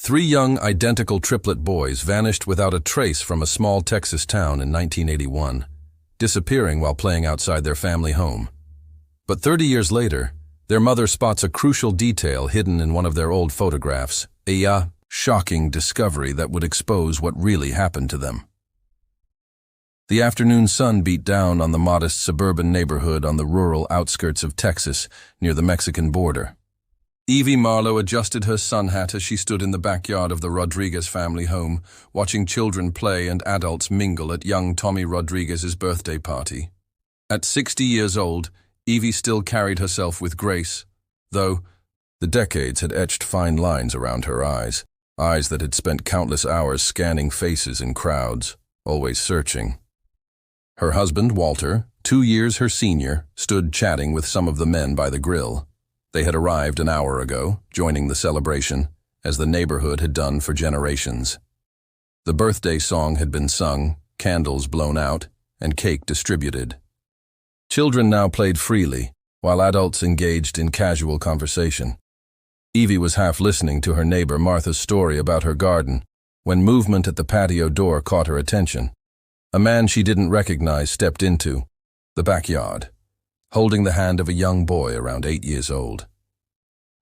Three young, identical triplet boys vanished without a trace from a small Texas town in 1981, disappearing while playing outside their family home. But 30 years later, their mother spots a crucial detail hidden in one of their old photographs, a shocking discovery that would expose what really happened to them. The afternoon sun beat down on the modest suburban neighborhood on the rural outskirts of Texas near the Mexican border. Evie Marlo adjusted her sun hat as she stood in the backyard of the Rodriguez family home, watching children play and adults mingle at young Tommy Rodriguez's birthday party. At 60 years old, Evie still carried herself with grace, though the decades had etched fine lines around her eyes that had spent countless hours scanning faces in crowds, always searching. Her husband, Walter, 2 years her senior, stood chatting with some of the men by the grill. They had arrived an hour ago, joining the celebration, as the neighborhood had done for generations. The birthday song had been sung, candles blown out, and cake distributed. Children now played freely, while adults engaged in casual conversation. Evie was half listening to her neighbor Martha's story about her garden, when movement at the patio door caught her attention. A man she didn't recognize stepped into the backyard, holding the hand of a young boy around 8 years old.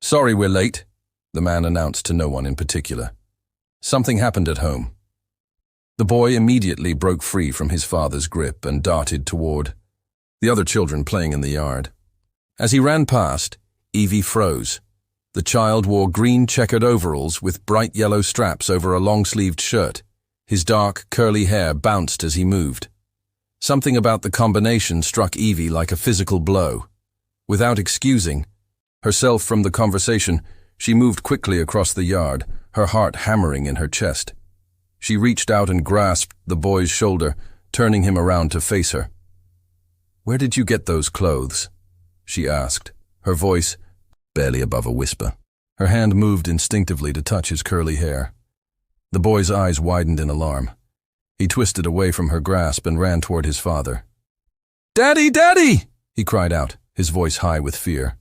"Sorry we're late," the man announced to no one in particular. "Something happened at home." The boy immediately broke free from his father's grip and darted toward the other children playing in the yard. As he ran past, Evie froze. The child wore green checkered overalls with bright yellow straps over a long-sleeved shirt. His dark, curly hair bounced as he moved. Something about the combination struck Evie like a physical blow. Without excusing herself from the conversation, she moved quickly across the yard, her heart hammering in her chest. She reached out and grasped the boy's shoulder, turning him around to face her. "Where did you get those clothes?" she asked, her voice barely above a whisper. Her hand moved instinctively to touch his curly hair. The boy's eyes widened in alarm. He twisted away from her grasp and ran toward his father. "Daddy, Daddy!" he cried out, his voice high with fear.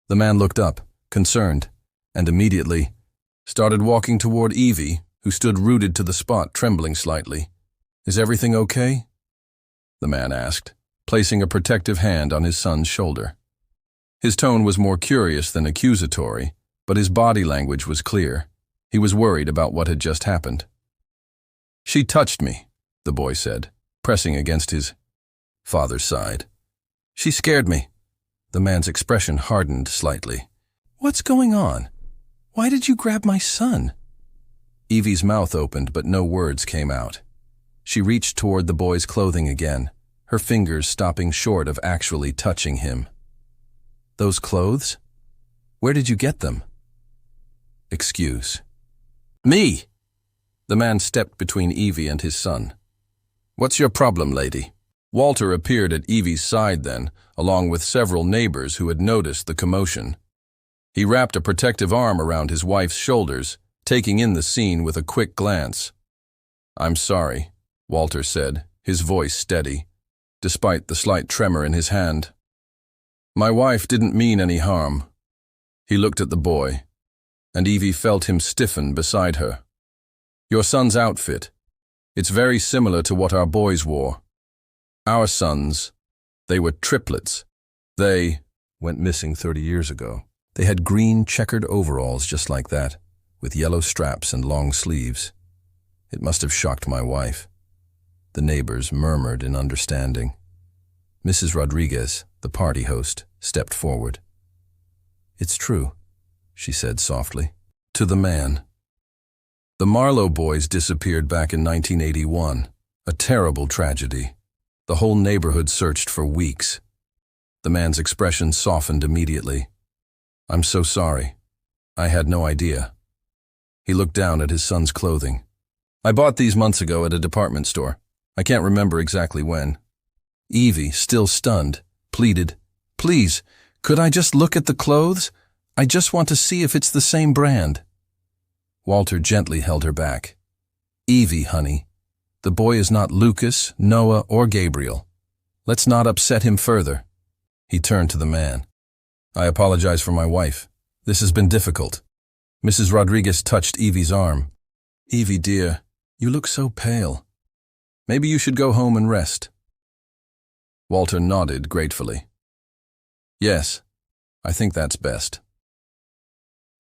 The man looked up, concerned, and immediately started walking toward Evie, who stood rooted to the spot, trembling slightly. "Is everything okay?" the man asked, placing a protective hand on his son's shoulder. His tone was more curious than accusatory, but his body language was clear. He was worried about what had just happened. "She touched me," the boy said, pressing against his father's side. "She scared me." The man's expression hardened slightly. "What's going on? Why did you grab my son?" Evie's mouth opened, but no words came out. She reached toward the boy's clothing again, her fingers stopping short of actually touching him. "Those clothes? Where did you get them?" "Excuse me." The man stepped between Evie and his son. "What's your problem, lady?" Walter appeared at Evie's side then, along with several neighbors who had noticed the commotion. He wrapped a protective arm around his wife's shoulders, taking in the scene with a quick glance. "I'm sorry," Walter said, his voice steady, despite the slight tremor in his hand. "My wife didn't mean any harm." He looked at the boy, and Evie felt him stiffen beside her. "Your son's outfit. It's very similar to what our boys wore. Our sons, they were triplets. They went missing 30 years ago. They had green checkered overalls just like that, with yellow straps and long sleeves. It must have shocked my wife." The neighbors murmured in understanding. Mrs. Rodriguez, the party host, stepped forward. "It's true," she said softly. To the man. "The Marlo boys disappeared back in 1981. A terrible tragedy. The whole neighborhood searched for weeks." The man's expression softened immediately. "I'm so sorry. I had no idea." He looked down at his son's clothing. "I bought these months ago at a department store. I can't remember exactly when." Evie, still stunned, pleaded, "Please, could I just look at the clothes? I just want to see if it's the same brand." Walter gently held her back. "Evie, honey, the boy is not Lucas, Noah, or Gabriel. Let's not upset him further." He turned to the man. "I apologize for my wife. This has been difficult." Mrs. Rodriguez touched Evie's arm. "Evie, dear, you look so pale. Maybe you should go home and rest." Walter nodded gratefully. "Yes, I think that's best."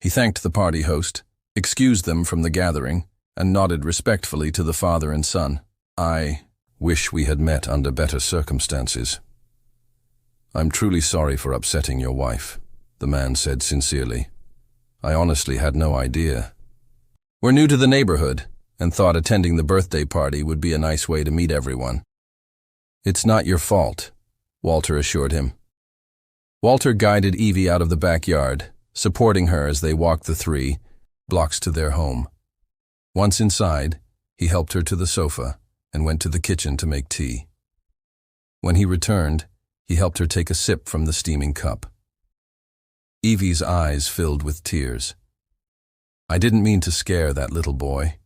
He thanked the party host, excused them from the gathering, and nodded respectfully to the father and son. "I wish we had met under better circumstances. I'm truly sorry for upsetting your wife," the man said sincerely. "I honestly had no idea. We're new to the neighborhood and thought attending the birthday party would be a nice way to meet everyone." "It's not your fault," Walter assured him. Walter guided Evie out of the backyard, supporting her as they walked the 3 blocks to their home. Once inside, he helped her to the sofa and went to the kitchen to make tea. When he returned, he helped her take a sip from the steaming cup. Evie's eyes filled with tears. "I didn't mean to scare that little boy,"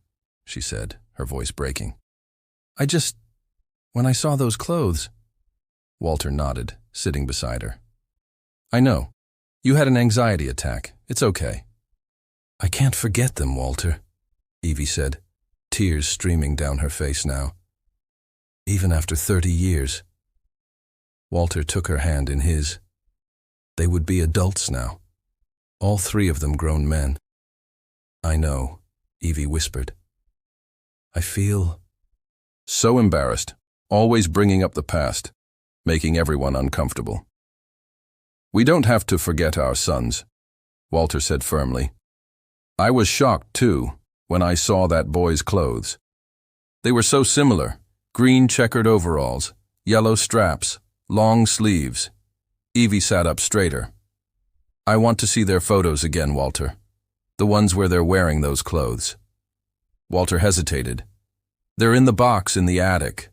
she said, her voice breaking. When I saw those clothes..." Walter nodded, sitting beside her. "I know. You had an anxiety attack. It's okay." "I can't forget them, Walter," Evie said, tears streaming down her face now. "Even after 30 years. Walter took her hand in his. They would be adults now. All 3 of them grown men. "I know," Evie whispered. "I feel..." So embarrassed, always bringing up the past, making everyone uncomfortable. "We don't have to forget our sons," Walter said firmly. "I was shocked, too, when I saw that boy's clothes. They were so similar, green checkered overalls, yellow straps, long sleeves." Evie sat up straighter. "I want to see their photos again, Walter. The ones where they're wearing those clothes." Walter hesitated. "They're in the box in the attic.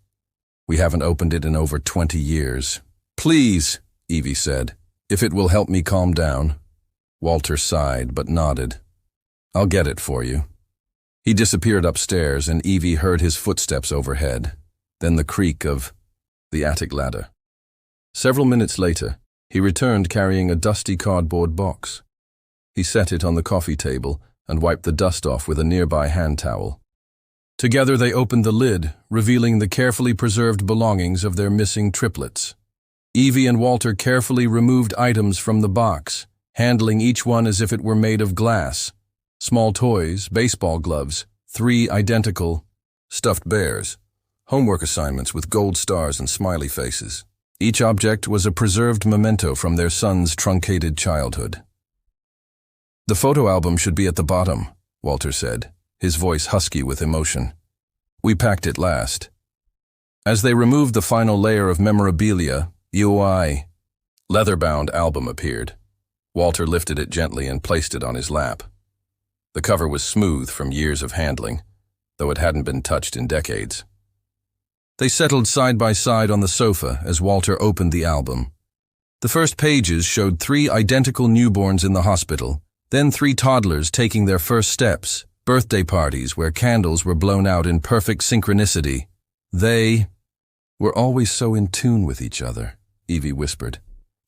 We haven't opened it in over 20 years. "Please," Evie said, "if it will help me calm down." Walter sighed but nodded. "I'll get it for you." He disappeared upstairs and Evie heard his footsteps overhead, then the creak of the attic ladder. Several minutes later, he returned carrying a dusty cardboard box. He set it on the coffee table and wiped the dust off with a nearby hand towel. Together they opened the lid, revealing the carefully preserved belongings of their missing triplets. Evie and Walter carefully removed items from the box, handling each one as if it were made of glass. Small toys, baseball gloves, 3 identical stuffed bears, homework assignments with gold stars and smiley faces. Each object was a preserved memento from their son's truncated childhood. "The photo album should be at the bottom," Walter said, his voice husky with emotion. "We packed it last." As they removed the final layer of memorabilia, UI leather-bound album appeared. Walter lifted it gently and placed it on his lap. The cover was smooth from years of handling, though it hadn't been touched in decades. They settled side by side on the sofa as Walter opened the album. The first pages showed 3 identical newborns in the hospital, then 3 toddlers taking their first steps, birthday parties where candles were blown out in perfect synchronicity. They were always so in tune with each other, Evie whispered,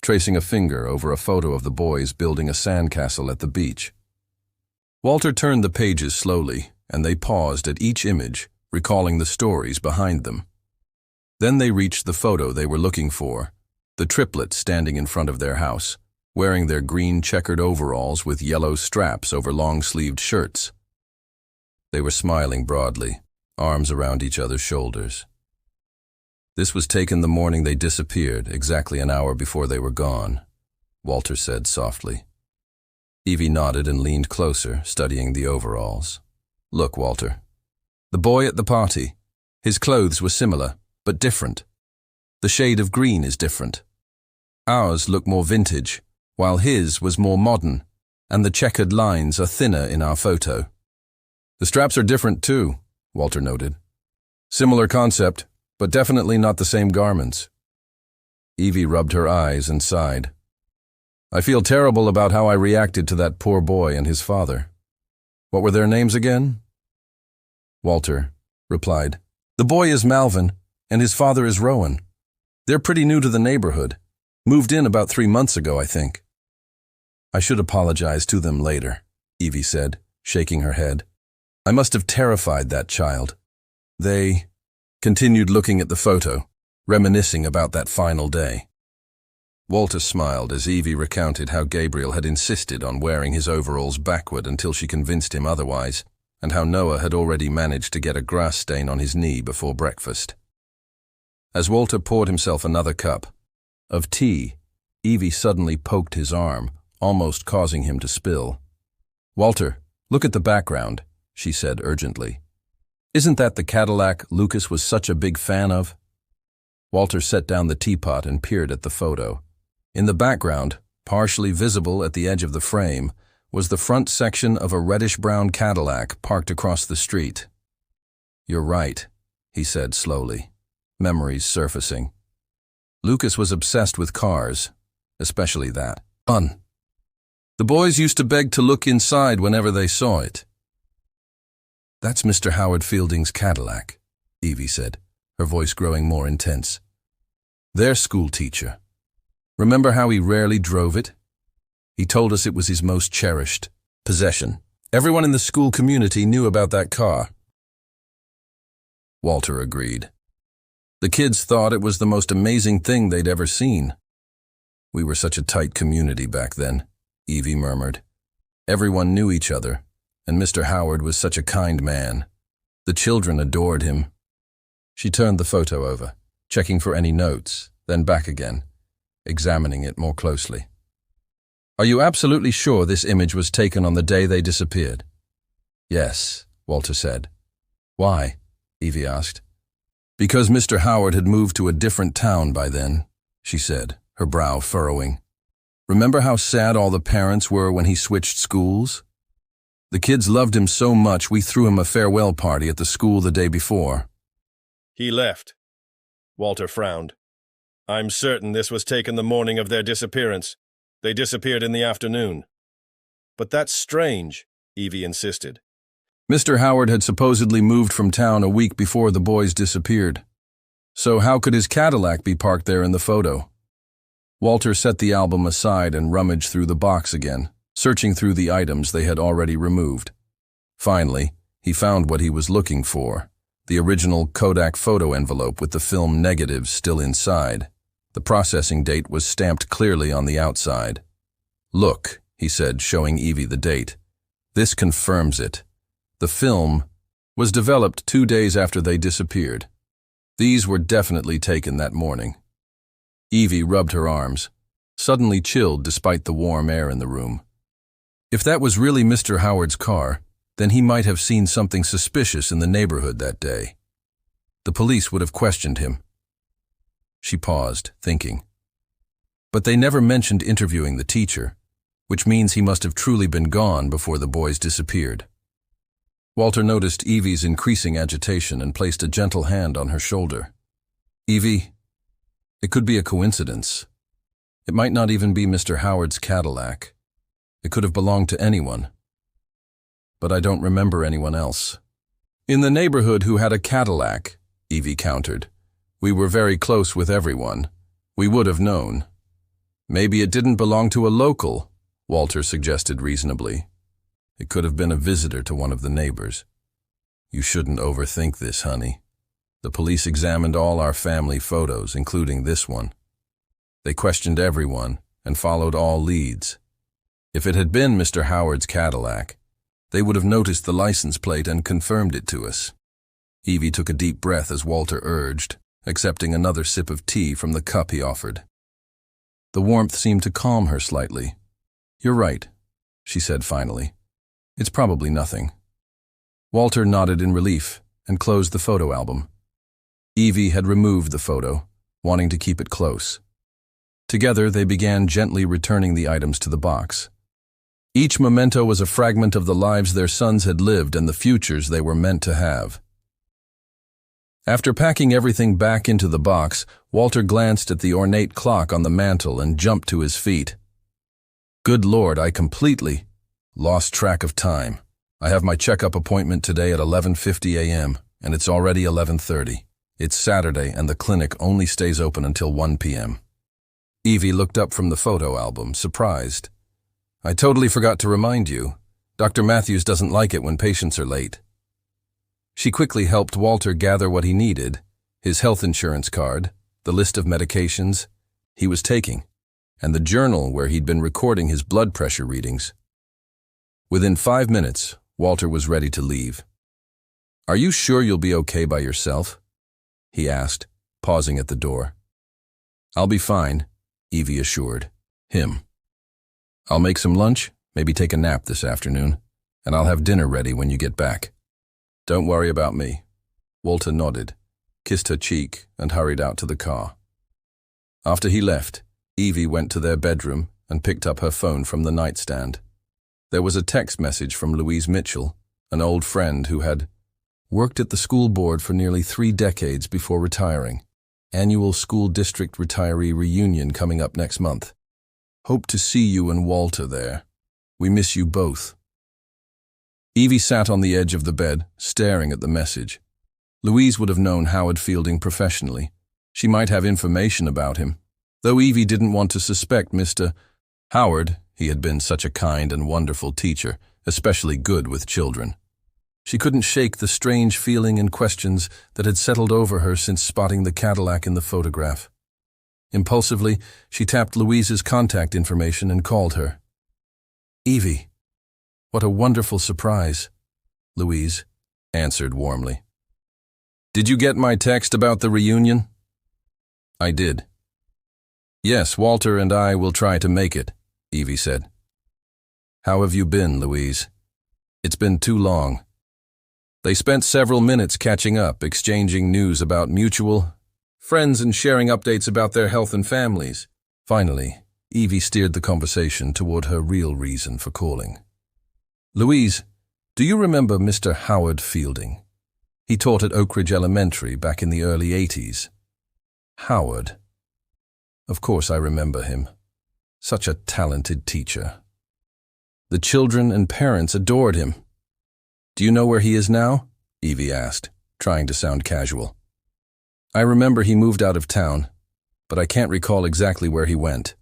tracing a finger over a photo of the boys building a sandcastle at the beach. Walter turned the pages slowly, and they paused at each image, recalling the stories behind them. Then they reached the photo they were looking for, the triplets standing in front of their house, wearing their green checkered overalls with yellow straps over long-sleeved shirts. They were smiling broadly, arms around each other's shoulders. "This was taken the morning they disappeared, exactly an hour before they were gone," Walter said softly. Evie nodded and leaned closer, studying the overalls. "Look, Walter. The boy at the party. His clothes were similar, but different. The shade of green is different. Ours look more vintage, while his was more modern, and the checkered lines are thinner in our photo. The straps are different too," Walter noted. "Similar concept, but definitely not the same garments." Evie rubbed her eyes and sighed. "I feel terrible about how I reacted to that poor boy and his father. What were their names again?" Walter replied, "The boy is Malvin, and his father is Rowan. They're pretty new to the neighborhood. Moved in about 3 months ago, I think. I should apologize to them later." Evie said, shaking her head. I must have terrified that child. They continued looking at the photo, reminiscing about that final day. Walter smiled as Evie recounted how Gabriel had insisted on wearing his overalls backward until she convinced him otherwise, and how Noah had already managed to get a grass stain on his knee before breakfast. As Walter poured himself another cup of tea, Evie suddenly poked his arm, almost causing him to spill. Walter, look at the background, she said urgently. Isn't that the Cadillac Lucas was such a big fan of? Walter set down the teapot and peered at the photo. In the background, partially visible at the edge of the frame, was the front section of a reddish-brown Cadillac parked across the street. You're right, he said slowly, memories surfacing. Lucas was obsessed with cars, especially that. The boys used to beg to look inside whenever they saw it. That's Mr. Howard Fielding's Cadillac, Evie said, her voice growing more intense. Their schoolteacher. Remember how he rarely drove it? He told us it was his most cherished possession. Everyone in the school community knew about that car. Walter agreed. The kids thought it was the most amazing thing they'd ever seen. We were such a tight community back then, Evie murmured. Everyone knew each other, and Mr. Howard was such a kind man. The children adored him. She turned the photo over, checking for any notes, then back again, examining it more closely. Are you absolutely sure this image was taken on the day they disappeared? Yes, Walter said. Why? Evie asked. Because Mr. Howard had moved to a different town by then, she said, her brow furrowing. Remember how sad all the parents were when he switched schools? The kids loved him so much we threw him a farewell party at the school the day before. He left. Walter frowned. I'm certain this was taken the morning of their disappearance. They disappeared in the afternoon. But that's strange, Evie insisted. Mr. Howard had supposedly moved from town a week before the boys disappeared. So how could his Cadillac be parked there in the photo? Walter set the album aside and rummaged through the box again, searching through the items they had already removed. Finally, he found what he was looking for, the original Kodak photo envelope with the film negatives still inside. The processing date was stamped clearly on the outside. Look, he said, showing Evie the date. This confirms it. The film was developed 2 days after they disappeared. These were definitely taken that morning. Evie rubbed her arms, suddenly chilled despite the warm air in the room. If that was really Mr. Howard's car, then he might have seen something suspicious in the neighborhood that day. The police would have questioned him. She paused, thinking. But they never mentioned interviewing the teacher, which means he must have truly been gone before the boys disappeared. Walter noticed Evie's increasing agitation and placed a gentle hand on her shoulder. Evie, it could be a coincidence. It might not even be Mr. Howard's Cadillac. It could have belonged to anyone. But I don't remember anyone else. In the neighborhood who had a Cadillac, Evie countered. We were very close with everyone. We would have known. Maybe it didn't belong to a local, Walter suggested reasonably. It could have been a visitor to one of the neighbors. You shouldn't overthink this, honey. The police examined all our family photos, including this one. They questioned everyone and followed all leads. If it had been Mr. Howard's Cadillac, they would have noticed the license plate and confirmed it to us. Evie took a deep breath as Walter urged, accepting another sip of tea from the cup he offered. The warmth seemed to calm her slightly. You're right, she said finally. It's probably nothing. Walter nodded in relief and closed the photo album. Evie had removed the photo, wanting to keep it close. Together, they began gently returning the items to the box. Each memento was a fragment of the lives their sons had lived and the futures they were meant to have. After packing everything back into the box, Walter glanced at the ornate clock on the mantel and jumped to his feet. Good Lord, I completely lost track of time. I have my checkup appointment today at 11:50 a.m., and it's already 11:30. It's Saturday, and the clinic only stays open until 1 p.m. Evie looked up from the photo album, surprised. I totally forgot to remind you. Dr. Matthews doesn't like it when patients are late. She quickly helped Walter gather what he needed, his health insurance card, the list of medications he was taking, and the journal where he'd been recording his blood pressure readings. Within 5 minutes, Walter was ready to leave. "Are you sure you'll be okay by yourself?" he asked, pausing at the door. "I'll be fine," Evie assured him. "I'll make some lunch, maybe take a nap this afternoon, and I'll have dinner ready when you get back. Don't worry about me." Walter nodded, kissed her cheek, and hurried out to the car. After he left, Evie went to their bedroom and picked up her phone from the nightstand. There was a text message from Louise Mitchell, an old friend who had worked at the school board for nearly 3 decades before retiring. Annual school district retiree reunion coming up next month. Hope to see you and Walter there. We miss you both. Evie sat on the edge of the bed, staring at the message. Louise would have known Howard Fielding professionally. She might have information about him. Though Evie didn't want to suspect Mr. Howard, he had been such a kind and wonderful teacher, especially good with children. She couldn't shake the strange feeling and questions that had settled over her since spotting the Cadillac in the photograph. Impulsively, she tapped Louise's contact information and called her. "Evie, what a wonderful surprise," Louise answered warmly. "Did you get my text about the reunion?" "I did." "Yes, Walter and I will try to make it," Evie said. "How have you been, Louise? It's been too long." They spent several minutes catching up, exchanging news about mutual friends and sharing updates about their health and families. Finally, Evie steered the conversation toward her real reason for calling. "Louise, do you remember Mr. Howard Fielding? He taught at Oak Ridge Elementary back in the early 80s. Howard. Of course I remember him. Such a talented teacher. The children and parents adored him. Do you know where he is now?" Evie asked, trying to sound casual. "I remember he moved out of town, but I can't recall exactly where he went."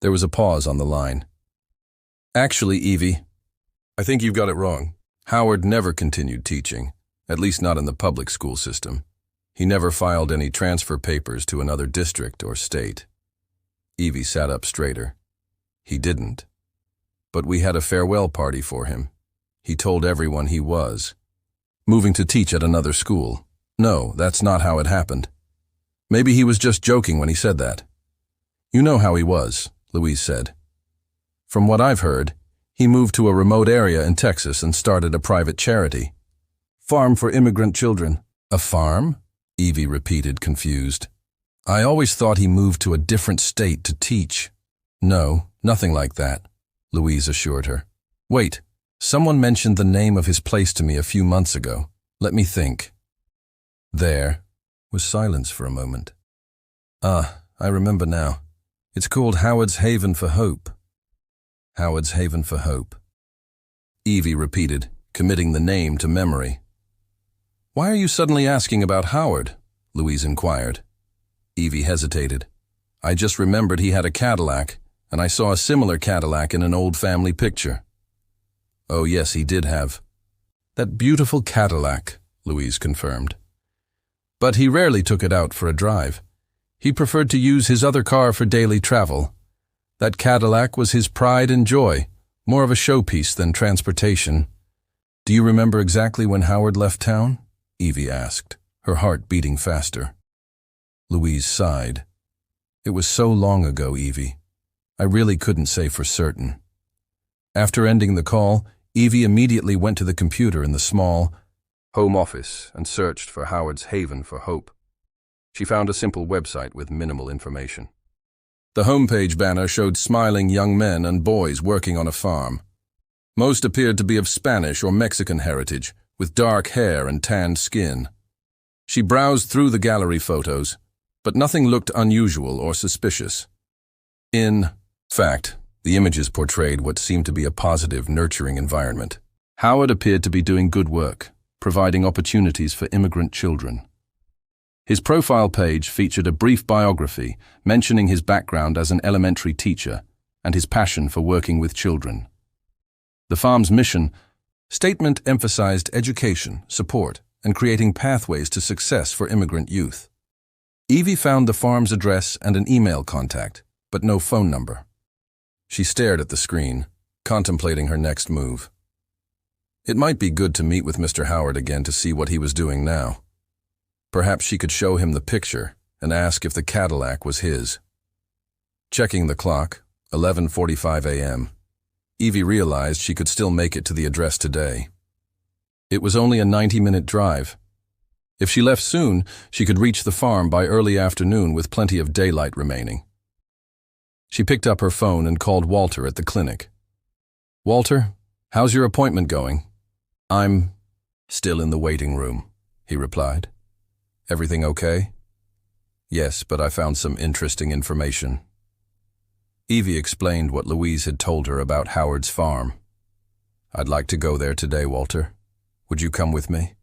There was a pause on the line. "Actually, Evie, I think you've got it wrong. Howard never continued teaching, at least not in the public school system. He never filed any transfer papers to another district or state." Evie sat up straighter. "He didn't. But we had a farewell party for him. He told everyone he was moving to teach at another school. No, that's not how it happened. Maybe he was just joking when he said that." "You know how he was," Louise said. "From what I've heard, he moved to a remote area in Texas and started a private charity. Farm for immigrant children." "A farm?" Evie repeated, confused. "I always thought he moved to a different state to teach." "No, nothing like that," Louise assured her. "Wait. Someone mentioned the name of his place to me a few months ago. Let me think." There was silence for a moment. "Ah, I remember now. It's called Howard's Haven for Hope." Howard's Haven for Hope. Evie repeated, committing the name to memory. "Why are you suddenly asking about Howard?" Louise inquired. Evie hesitated. "I just remembered he had a Cadillac, and I saw a similar Cadillac in an old family picture." "Oh yes, he did have that beautiful Cadillac," Louise confirmed. "But he rarely took it out for a drive. He preferred to use his other car for daily travel. That Cadillac was his pride and joy, more of a showpiece than transportation." "Do you remember exactly when Howard left town?" Evie asked, her heart beating faster. Louise sighed. "It was so long ago, Evie. I really couldn't say for certain." After ending the call, Evie immediately went to the computer in the small home office and searched for Howard's Haven for Hope. She found a simple website with minimal information. The homepage banner showed smiling young men and boys working on a farm. Most appeared to be of Spanish or Mexican heritage, with dark hair and tanned skin. She browsed through the gallery photos, but nothing looked unusual or suspicious. In fact, the images portrayed what seemed to be a positive, nurturing environment. Howard appeared to be doing good work, providing opportunities for immigrant children. His profile page featured a brief biography mentioning his background as an elementary teacher and his passion for working with children. The farm's mission statement emphasized education, support, and creating pathways to success for immigrant youth. Evie found the farm's address and an email contact, but no phone number. She stared at the screen, contemplating her next move. It might be good to meet with Mr. Howard again to see what he was doing now. Perhaps she could show him the picture and ask if the Cadillac was his. Checking the clock, 11:45 a.m., Evie realized she could still make it to the address today. It was only a 90-minute drive. If she left soon, she could reach the farm by early afternoon with plenty of daylight remaining. She picked up her phone and called Walter at the clinic. "Walter, how's your appointment going?" "I'm still in the waiting room," he replied. "Everything okay?" "Yes, but I found some interesting information." Evie explained what Louise had told her about Howard's farm. "I'd like to go there today, Walter. Would you come with me?"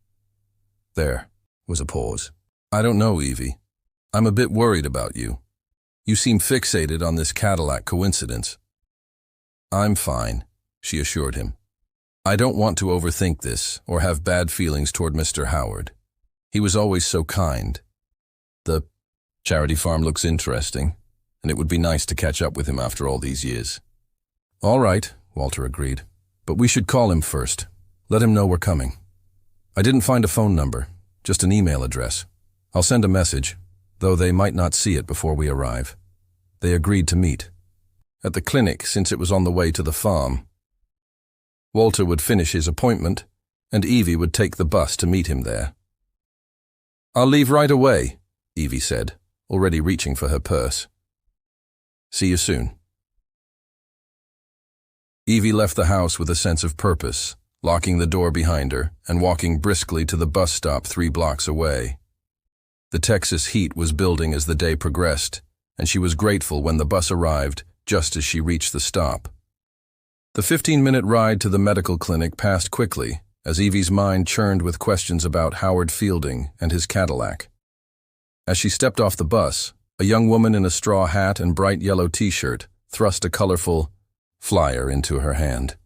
There was a pause. "I don't know, Evie. I'm a bit worried about you. You seem fixated on this Cadillac coincidence." "I'm fine," she assured him. "I don't want to overthink this or have bad feelings toward Mr. Howard. He was always so kind. The charity farm looks interesting, and it would be nice to catch up with him after all these years." "All right," Walter agreed. "But we should call him first. Let him know we're coming." "I didn't find a phone number, just an email address. I'll send a message, though they might not see it before we arrive." They agreed to meet at the clinic since it was on the way to the farm. Walter would finish his appointment, and Evie would take the bus to meet him there. "I'll leave right away," Evie said, already reaching for her purse. "See you soon." Evie left the house with a sense of purpose, locking the door behind her and walking briskly to the bus stop 3 blocks away. The Texas heat was building as the day progressed, and she was grateful when the bus arrived just as she reached the stop. The 15-minute ride to the medical clinic passed quickly as Evie's mind churned with questions about Howard Fielding and his Cadillac. As she stepped off the bus, a young woman in a straw hat and bright yellow t-shirt thrust a colorful flyer into her hand.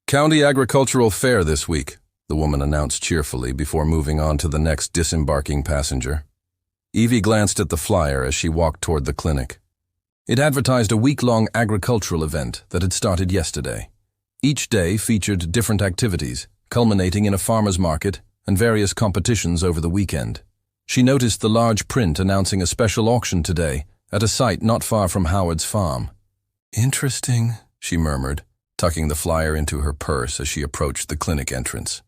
"County Agricultural Fair this week," the woman announced cheerfully before moving on to the next disembarking passenger. Evie glanced at the flyer as she walked toward the clinic. It advertised a week-long agricultural event that had started yesterday. Each day featured different activities, culminating in a farmer's market and various competitions over the weekend. She noticed the large print announcing a special auction today at a site not far from Howard's farm. "Interesting," she murmured, tucking the flyer into her purse as she approached the clinic entrance.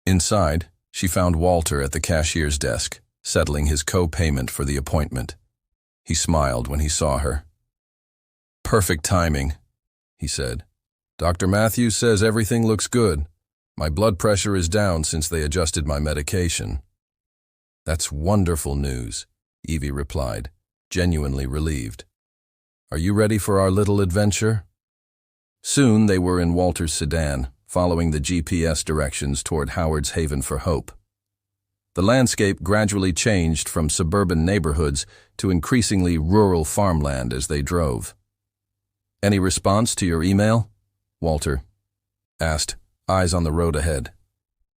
Inside, she found Walter at the cashier's desk, settling his co-payment for the appointment. He smiled when he saw her. "Perfect timing," he said. "Dr. Matthews says everything looks good. My blood pressure is down since they adjusted my medication." "That's wonderful news," Evie replied, genuinely relieved. "Are you ready for our little adventure?" Soon they were in Walter's sedan, following the GPS directions toward Howard's Haven for Hope. The landscape gradually changed from suburban neighborhoods to increasingly rural farmland as they drove. "Any response to your email?" Walter asked, eyes on the road ahead.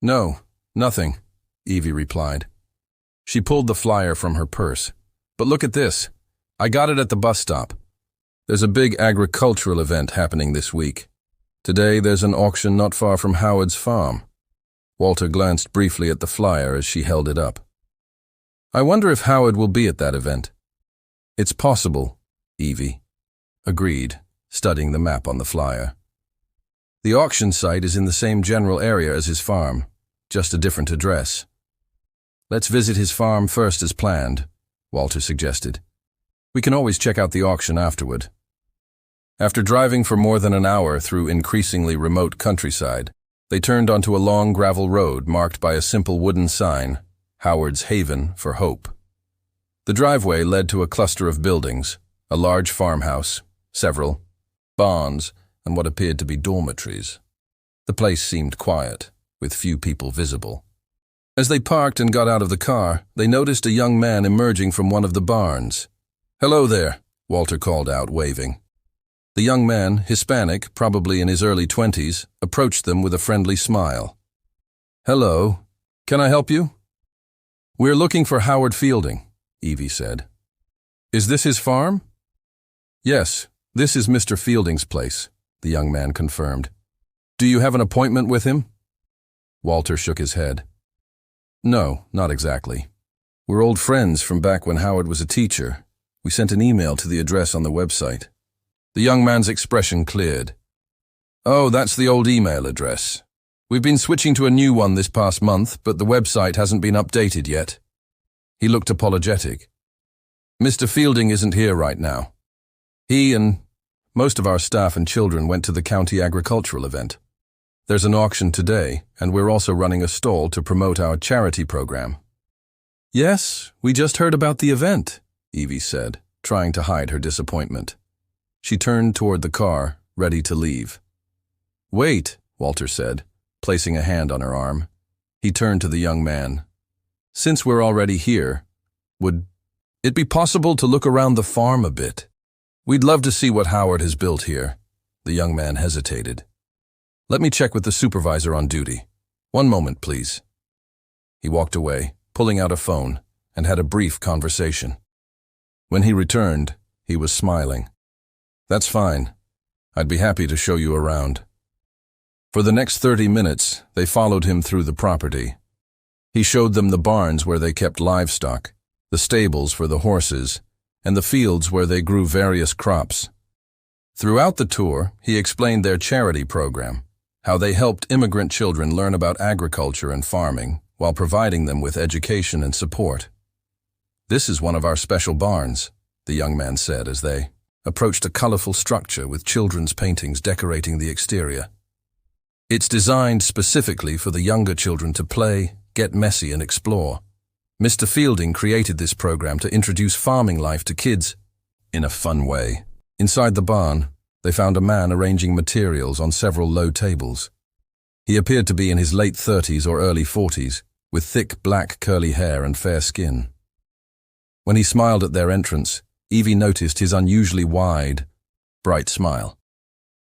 "No, nothing," Evie replied. She pulled the flyer from her purse. "But look at this. I got it at the bus stop. There's a big agricultural event happening this week. Today there's an auction not far from Howard's farm." Walter glanced briefly at the flyer as she held it up. "I wonder if Howard will be at that event." "It's possible," Evie agreed, studying the map on the flyer. "The auction site is in the same general area as his farm, just a different address." "Let's visit his farm first as planned," Walter suggested. "We can always check out the auction afterward." After driving for more than an hour through increasingly remote countryside, they turned onto a long gravel road marked by a simple wooden sign, Howard's Haven for Hope. The driveway led to a cluster of buildings, a large farmhouse, several barns, and what appeared to be dormitories. The place seemed quiet, with few people visible. As they parked and got out of the car, they noticed a young man emerging from one of the barns. "Hello there," Walter called out, waving. The young man, Hispanic, probably in his early 20s, approached them with a friendly smile. "Hello. Can I help you?" "We're looking for Howard Fielding," Evie said. "Is this his farm?" "Yes, this is Mr. Fielding's place," the young man confirmed. "Do you have an appointment with him?" Walter shook his head. "No, not exactly. We're old friends from back when Howard was a teacher. We sent an email to the address on the website." The young man's expression cleared. "Oh, that's the old email address. We've been switching to a new one this past month, but the website hasn't been updated yet." He looked apologetic. "Mr. Fielding isn't here right now. He and most of our staff and children went to the county agricultural event. There's an auction today, and we're also running a stall to promote our charity program." "Yes, we just heard about the event," Evie said, trying to hide her disappointment. She turned toward the car, ready to leave. "Wait," Walter said, placing a hand on her arm. He turned to the young man. "Since we're already here, would it be possible to look around the farm a bit? We'd love to see what Howard has built here." The young man hesitated. "Let me check with the supervisor on duty. One moment, please." He walked away, pulling out a phone, and had a brief conversation. When he returned, he was smiling. "That's fine. I'd be happy to show you around." For the next 30 minutes, they followed him through the property. He showed them the barns where they kept livestock, the stables for the horses, and the fields where they grew various crops. Throughout the tour, he explained their charity program, how they helped immigrant children learn about agriculture and farming while providing them with education and support. "This is one of our special barns," the young man said as they approached a colorful structure with children's paintings decorating the exterior. "It's designed specifically for the younger children to play, get messy, and explore. Mr. Fielding created this program to introduce farming life to kids in a fun way." Inside the barn, they found a man arranging materials on several low tables. He appeared to be in his late 30s or early 40s, with thick black curly hair and fair skin. When he smiled at their entrance, Evie noticed his unusually wide, bright smile.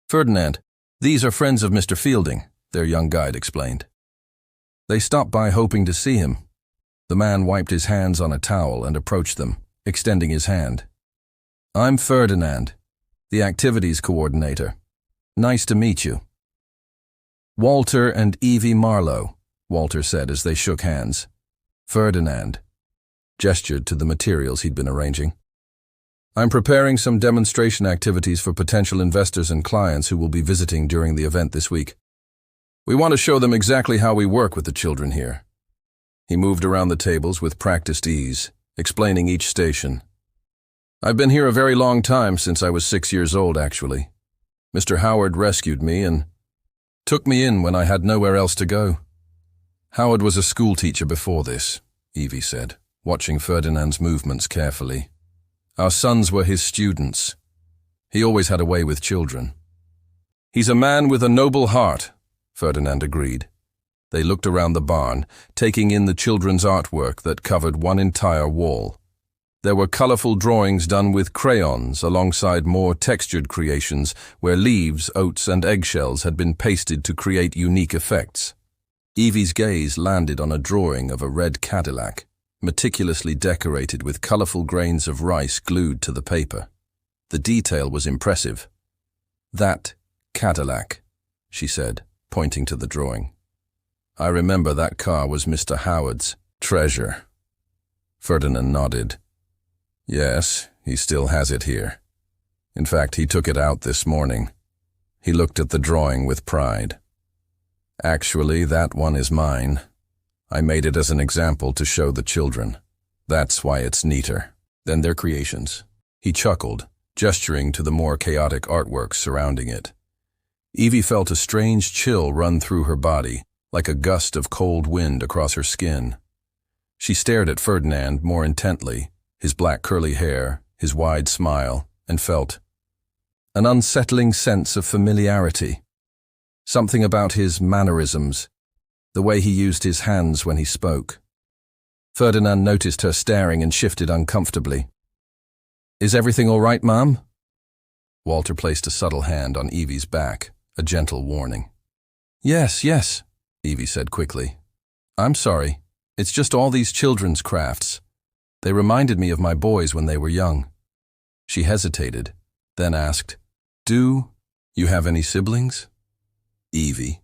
"Ferdinand, these are friends of Mr. Fielding," their young guide explained. They stopped by hoping to see him. The man wiped his hands on a towel and approached them, extending his hand. "I'm Ferdinand, the activities coordinator. Nice to meet you." "Walter and Evie Marlo," Walter said as they shook hands. Ferdinand gestured to the materials he'd been arranging. "I'm preparing some demonstration activities for potential investors and clients who will be visiting during the event this week. We want to show them exactly how we work with the children here." He moved around the tables with practiced ease, explaining each station. "I've been here a very long time, since I was 6 years old, actually. Mr. Howard rescued me and took me in when I had nowhere else to go." "Howard was a schoolteacher before this," Evie said, watching Ferdinand's movements carefully. "Our sons were his students. He always had a way with children." "He's a man with a noble heart," Ferdinand agreed. They looked around the barn, taking in the children's artwork that covered one entire wall. There were colorful drawings done with crayons alongside more textured creations where leaves, oats, and eggshells had been pasted to create unique effects. Evie's gaze landed on a drawing of a red Cadillac, meticulously decorated with colorful grains of rice glued to the paper. The detail was impressive. "That Cadillac," she said, pointing to the drawing. "I remember that car was Mr. Howard's treasure." Ferdinand nodded. "Yes, he still has it here. In fact, he took it out this morning." He looked at the drawing with pride. "Actually, that one is mine. I made it as an example to show the children. That's why it's neater than their creations." He chuckled, gesturing to the more chaotic artwork surrounding it. Evie felt a strange chill run through her body, like a gust of cold wind across her skin. She stared at Ferdinand more intently, his black curly hair, his wide smile, and felt an unsettling sense of familiarity. Something about his mannerisms, the way he used his hands when he spoke. Ferdinand noticed her staring and shifted uncomfortably. "Is everything all right, Mom?" Walter placed a subtle hand on Evie's back, a gentle warning. Yes, yes, Evie said quickly. I'm sorry. It's just all these children's crafts. They reminded me of my boys when they were young. She hesitated, then asked, Do you have any siblings? Evie,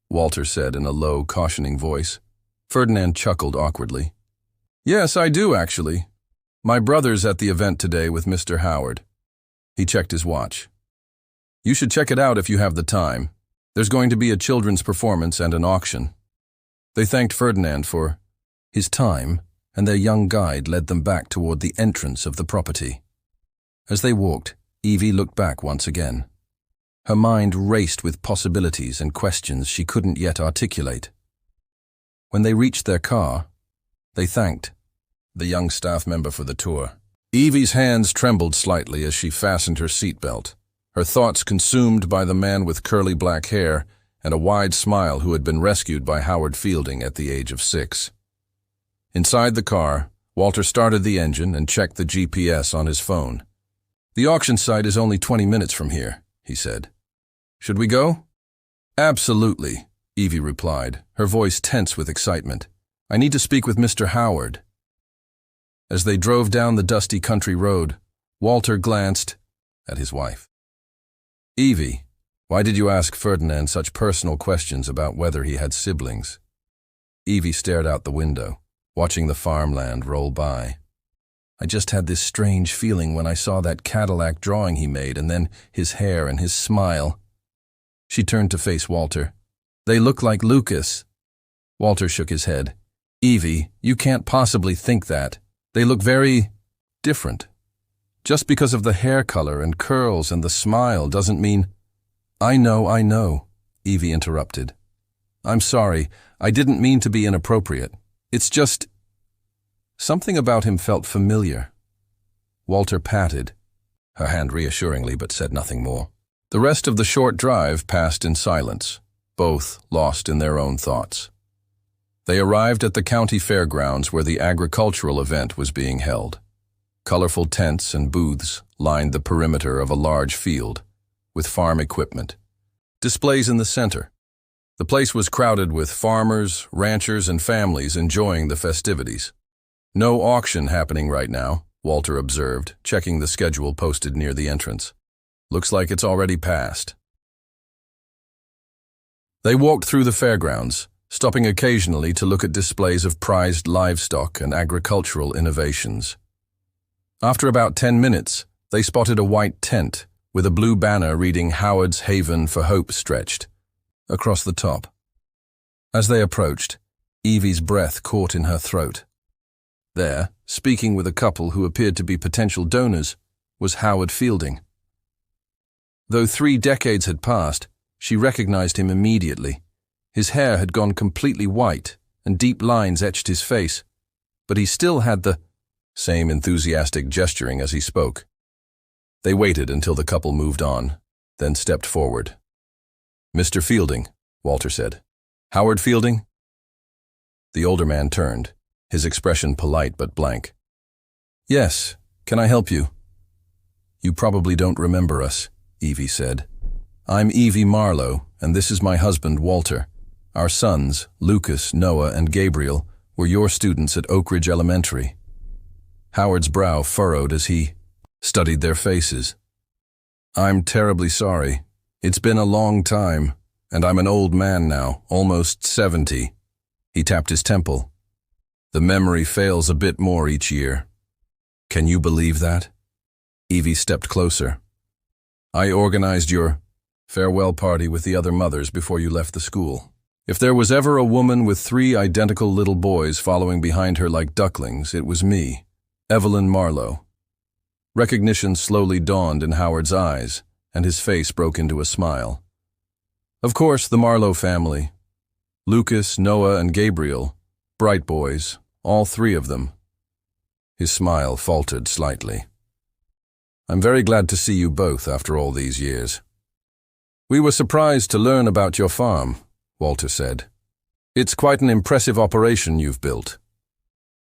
Walter said in a low, cautioning voice. Ferdinand chuckled awkwardly. Yes, I do, actually. My brother's at the event today with Mr. Howard. He checked his watch. You should check it out if you have the time. There's going to be a children's performance and an auction. They thanked Ferdinand for his time, and their young guide led them back toward the entrance of the property. As they walked, Evie looked back once again. Her mind raced with possibilities and questions she couldn't yet articulate. When they reached their car, they thanked the young staff member for the tour. Evie's hands trembled slightly as she fastened her seatbelt, her thoughts consumed by the man with curly black hair and a wide smile who had been rescued by Howard Fielding at the age of 6. Inside the car, Walter started the engine and checked the GPS on his phone. The auction site is only 20 minutes from here, he said. Should we go? Absolutely, Evie replied, her voice tense with excitement. I need to speak with Mr. Howard. As they drove down the dusty country road, Walter glanced at his wife. Evie, why did you ask Ferdinand such personal questions about whether he had siblings? Evie stared out the window, watching the farmland roll by. I just had this strange feeling when I saw that Cadillac drawing he made, and then his hair and his smile. She turned to face Walter. They look like Lucas. Walter shook his head. Evie, you can't possibly think that. They look very different. Just because of the hair color and curls and the smile doesn't mean— I know, Evie interrupted. I'm sorry, I didn't mean to be inappropriate. It's just— Something about him felt familiar. Walter patted her hand reassuringly but said nothing more. The rest of the short drive passed in silence, both lost in their own thoughts. They arrived at the county fairgrounds where the agricultural event was being held. Colorful tents and booths lined the perimeter of a large field, with farm equipment. Displays in the center. The place was crowded with farmers, ranchers, and families enjoying the festivities. No auction happening right now, Walter observed, checking the schedule posted near the entrance. Looks like it's already passed. They walked through the fairgrounds, stopping occasionally to look at displays of prized livestock and agricultural innovations. After about 10 minutes, they spotted a white tent with a blue banner reading Howard's Haven for Hope stretched across the top. As they approached, Evie's breath caught in her throat. There, speaking with a couple who appeared to be potential donors, was Howard Fielding. Though 3 decades had passed, she recognized him immediately. His hair had gone completely white, and deep lines etched his face, but he still had the same enthusiastic gesturing as he spoke. They waited until the couple moved on, then stepped forward. Mr. Fielding, Walter said. Howard Fielding? The older man turned, his expression polite but blank. Yes, can I help you? You probably don't remember us, Evie said. I'm Evie Marlo, and this is my husband, Walter. Our sons, Lucas, Noah, and Gabriel, were your students at Oak Ridge Elementary. Howard's brow furrowed as he studied their faces. I'm terribly sorry. It's been a long time, and I'm an old man now, almost 70. He tapped his temple. The memory fails a bit more each year. Can you believe that? Evie stepped closer. I organized your farewell party with the other mothers before you left the school. If there was ever a woman with 3 identical little boys following behind her like ducklings, it was me, Evelyn Marlo. Recognition slowly dawned in Howard's eyes, and his face broke into a smile. Of course, the Marlo family. Lucas, Noah, and Gabriel, bright boys, all 3 of them. His smile faltered slightly. I'm very glad to see you both after all these years. We were surprised to learn about your farm, Walter said. It's quite an impressive operation you've built.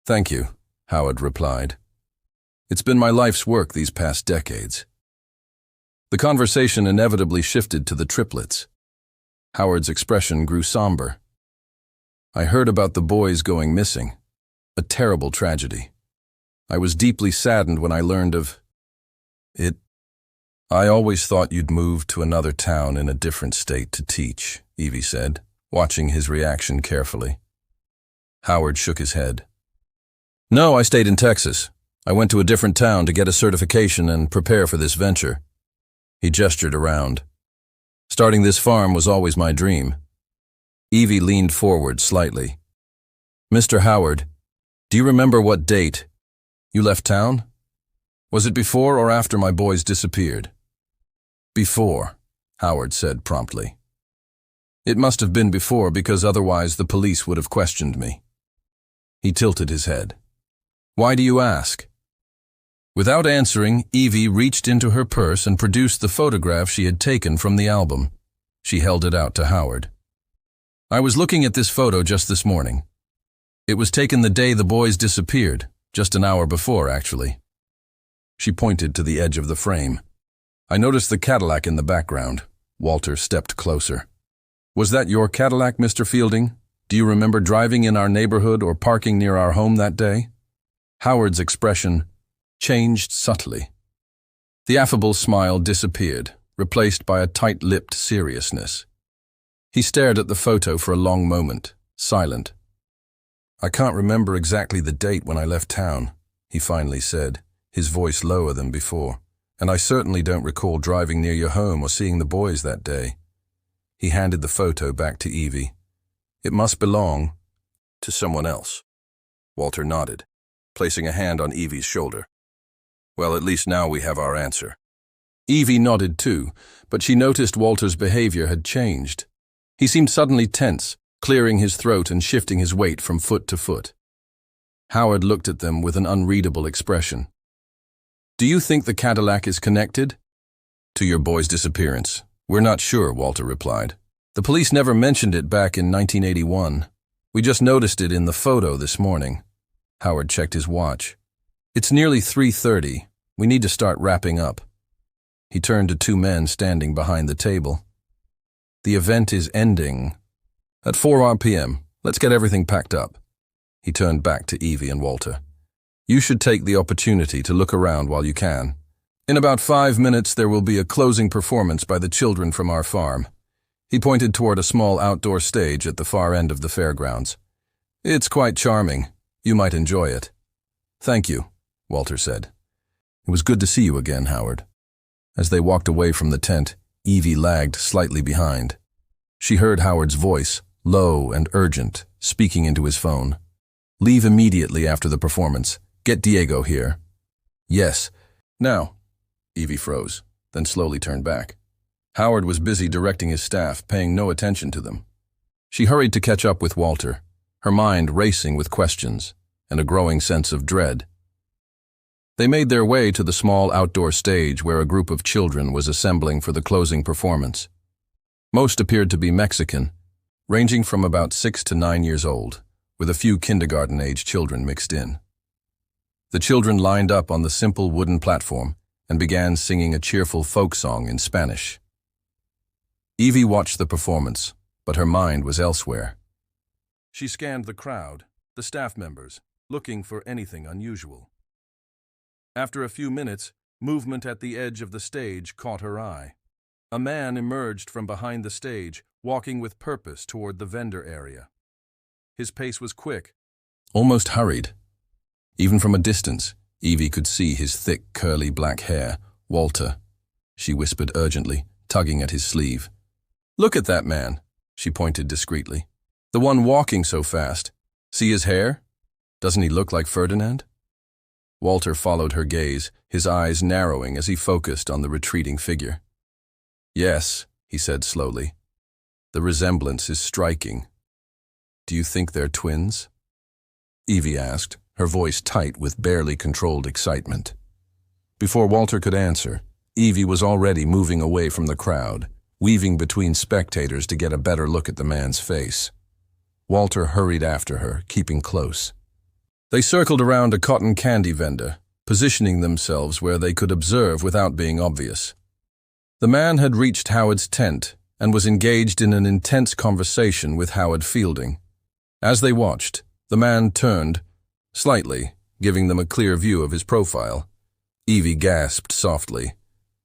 Thank you, Howard replied. It's been my life's work these past decades. The conversation inevitably shifted to the triplets. Howard's expression grew somber. I heard about the boys going missing. A terrible tragedy. I was deeply saddened when I learned of it. I always thought you'd moved to another town in a different state to teach, Evie said, watching his reaction carefully. Howard shook his head. No, I stayed in Texas. I went to a different town to get a certification and prepare for this venture. He gestured around. Starting this farm was always my dream. Evie leaned forward slightly. Mr. Howard, do you remember what date you left town? Was it before or after my boys disappeared? Before, Howard said promptly. It must have been before because otherwise the police would have questioned me. He tilted his head. Why do you ask? Without answering, Evie reached into her purse and produced the photograph she had taken from the album. She held it out to Howard. I was looking at this photo just this morning. It was taken the day the boys disappeared, just an hour before, actually. She pointed to the edge of the frame. I noticed the Cadillac in the background. Walter stepped closer. Was that your Cadillac, Mr. Fielding? Do you remember driving in our neighborhood or parking near our home that day? Howard's expression changed subtly. The affable smile disappeared, replaced by a tight-lipped seriousness. He stared at the photo for a long moment, silent. I can't remember exactly the date when I left town, he finally said, his voice lower than before, and I certainly don't recall driving near your home or seeing the boys that day. He handed the photo back to Evie. It must belong to someone else. Walter nodded, placing a hand on Evie's shoulder. Well, at least now we have our answer. Evie nodded too, but she noticed Walter's behavior had changed. He seemed suddenly tense, clearing his throat and shifting his weight from foot to foot. Howard looked at them with an unreadable expression. Do you think the Cadillac is connected to your boy's disappearance? We're not sure, Walter replied. The police never mentioned it back in 1981. We just noticed it in the photo this morning. Howard checked his watch. It's nearly 3:30. We need to start wrapping up. He turned to two men standing behind the table. The event is ending at 4 p.m. Let's get everything packed up. He turned back to Evie and Walter. You should take the opportunity to look around while you can. In about 5 minutes, there will be a closing performance by the children from our farm. He pointed toward a small outdoor stage at the far end of the fairgrounds. It's quite charming. You might enjoy it. Thank you, Walter said. It was good to see you again, Howard. As they walked away from the tent, Evie lagged slightly behind. She heard Howard's voice, low and urgent, speaking into his phone. Leave immediately after the performance. Get Diego here. Yes. Now. Evie froze, then slowly turned back. Howard was busy directing his staff, paying no attention to them. She hurried to catch up with Walter, her mind racing with questions and a growing sense of dread. They made their way to the small outdoor stage where a group of children was assembling for the closing performance. Most appeared to be Mexican, ranging from about 6 to 9 years old, with a few kindergarten-age children mixed in. The children lined up on the simple wooden platform and began singing a cheerful folk song in Spanish. Evie watched the performance, but her mind was elsewhere. She scanned the crowd, the staff members, looking for anything unusual. After a few minutes, movement at the edge of the stage caught her eye. A man emerged from behind the stage, walking with purpose toward the vendor area. His pace was quick, almost hurried. Even from a distance, Evie could see his thick, curly black hair. Walter, she whispered urgently, tugging at his sleeve. Look at that man, she pointed discreetly. The one walking so fast. See his hair? Doesn't he look like Ferdinand? Walter followed her gaze, his eyes narrowing as he focused on the retreating figure. Yes, he said slowly. The resemblance is striking. Do you think they're twins? Evie asked, her voice tight with barely controlled excitement. Before Walter could answer, Evie was already moving away from the crowd, weaving between spectators to get a better look at the man's face. Walter hurried after her, keeping close. They circled around a cotton candy vendor, positioning themselves where they could observe without being obvious. The man had reached Howard's tent and was engaged in an intense conversation with Howard Fielding. As they watched, the man turned, slightly, giving them a clear view of his profile. Evie gasped softly.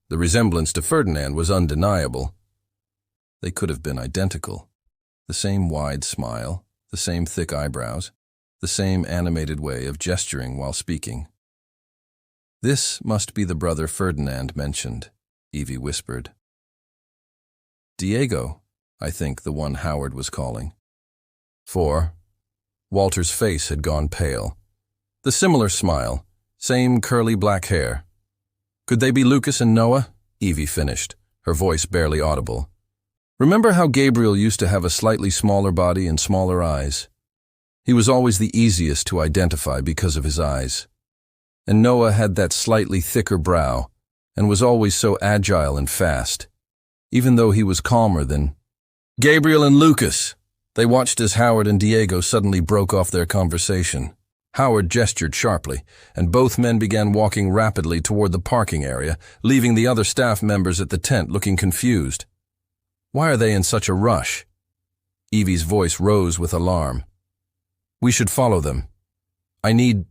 The resemblance to Ferdinand was undeniable. They could have been identical. The same wide smile, the same thick eyebrows, the same animated way of gesturing while speaking. "This must be the brother Ferdinand mentioned," Evie whispered. "Diego, I think, the one Howard was calling." 4. Walter's face had gone pale. The similar smile, same curly black hair. "Could they be Lucas and Noah?" Evie finished, her voice barely audible. "Remember how Gabriel used to have a slightly smaller body and smaller eyes? He was always the easiest to identify because of his eyes. And Noah had that slightly thicker brow and was always so agile and fast, even though he was calmer than Gabriel and Lucas." They watched as Howard and Diego suddenly broke off their conversation. Howard gestured sharply, and both men began walking rapidly toward the parking area, leaving the other staff members at the tent looking confused. Why are they in such a rush? Evie's voice rose with alarm. "We should follow them. I need